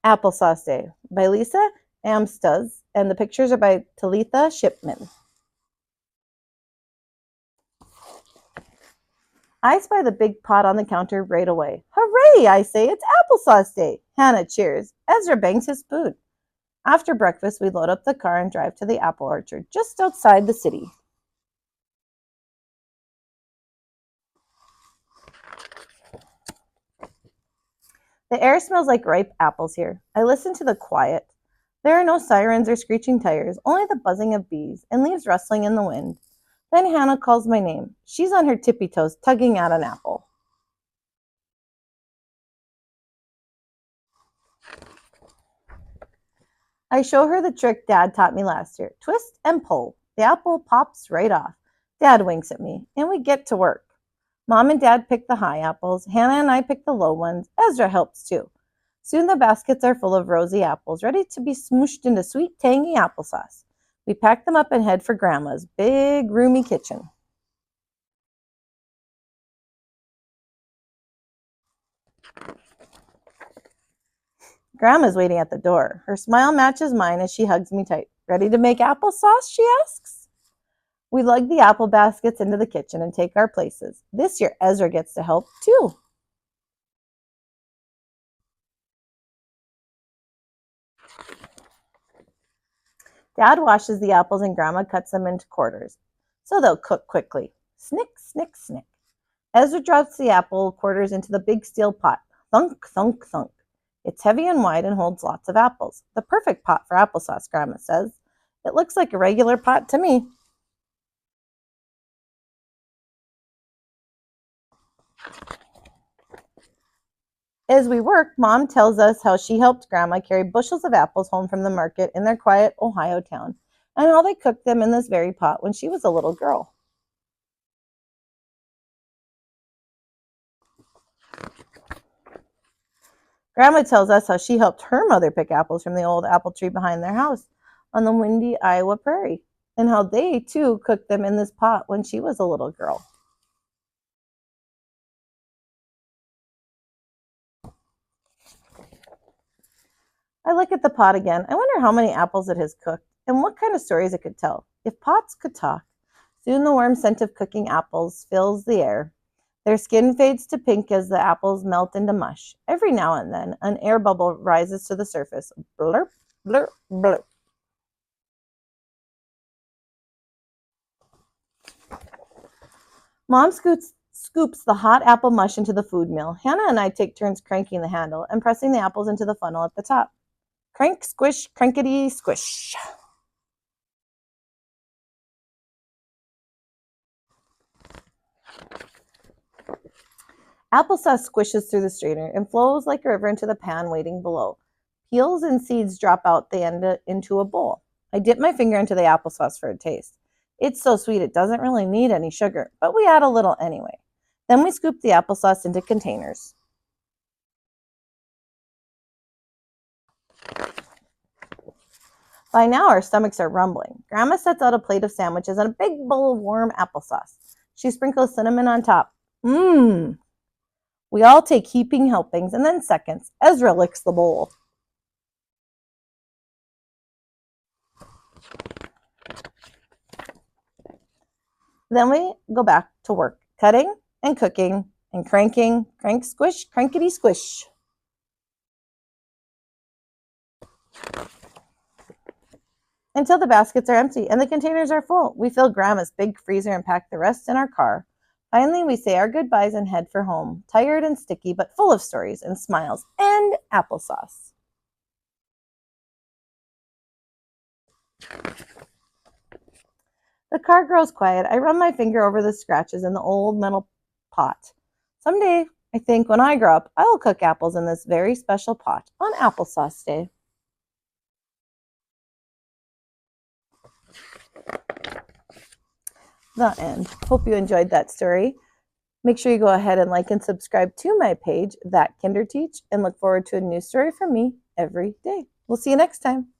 Applesauce Day by Lisa Amstutz, and the pictures are by Talitha Shipman. I spy the big pot on the counter right away. Hooray, I say, it's applesauce day. Hannah cheers. Ezra bangs his spoon. After breakfast, we load up the car and drive to the apple orchard just outside the city. The air smells like ripe apples here. I listen to the quiet. There are no sirens or screeching tires, only the buzzing of bees and leaves rustling in the wind. Then Hannah calls my name. She's on her tippy toes, tugging at an apple. I show her the trick Dad taught me last year. Twist and pull. The apple pops right off. Dad winks at me, and we get to work. Mom and Dad pick the high apples. Hannah and I pick the low ones. Ezra helps too. Soon the baskets are full of rosy apples, ready to be smooshed into sweet, tangy applesauce. We pack them up and head for Grandma's big, roomy kitchen. Grandma's waiting at the door. Her smile matches mine as she hugs me tight. Ready to make applesauce, she asks. We lug the apple baskets into the kitchen and take our places. This year, Ezra gets to help too. Dad washes the apples and Grandma cuts them into quarters, so they'll cook quickly. Snick, snick, snick. Ezra drops the apple quarters into the big steel pot. Thunk, thunk, thunk. It's heavy and wide and holds lots of apples. The perfect pot for applesauce, Grandma says. It looks like a regular pot to me. As we work, Mom tells us how she helped Grandma carry bushels of apples home from the market in their quiet Ohio town, and how they cooked them in this very pot when she was a little girl. Grandma tells us how she helped her mother pick apples from the old apple tree behind their house on the windy Iowa prairie, and how they, too, cooked them in this pot when she was a little girl. I look at the pot again. I wonder how many apples it has cooked and what kind of stories it could tell. If pots could talk. Soon the warm scent of cooking apples fills the air. Their skin fades to pink as the apples melt into mush. Every now and then, an air bubble rises to the surface. Blurp, blurp, blurp. Mom scoops the hot apple mush into the food mill. Hannah and I take turns cranking the handle and pressing the apples into the funnel at the top. Crank, squish, crankety, squish. Applesauce squishes through the strainer and flows like a river into the pan waiting below. Peels and seeds drop out the end into a bowl. I dip my finger into the applesauce for a taste. It's so sweet it doesn't really need any sugar, but we add a little anyway. Then we scoop the applesauce into containers. By now, our stomachs are rumbling. Grandma sets out a plate of sandwiches and a big bowl of warm applesauce. She sprinkles cinnamon on top. Mmm. We all take heaping helpings and then seconds. Ezra licks the bowl. Then we go back to work, cutting and cooking and cranking. Crank, squish, crankety, squish. Until the baskets are empty and the containers are full. We fill Grandma's big freezer and pack the rest in our car. Finally, we say our goodbyes and head for home, tired and sticky, but full of stories and smiles and applesauce. The car grows quiet. I run my finger over the scratches in the old metal pot. Someday, I think, when I grow up, I will cook apples in this very special pot on Applesauce Day. The end. Hope you enjoyed that story. Make sure you go ahead and like and subscribe to my page, That Kinder Teach, and look forward to a new story from me every day. We'll see you next time.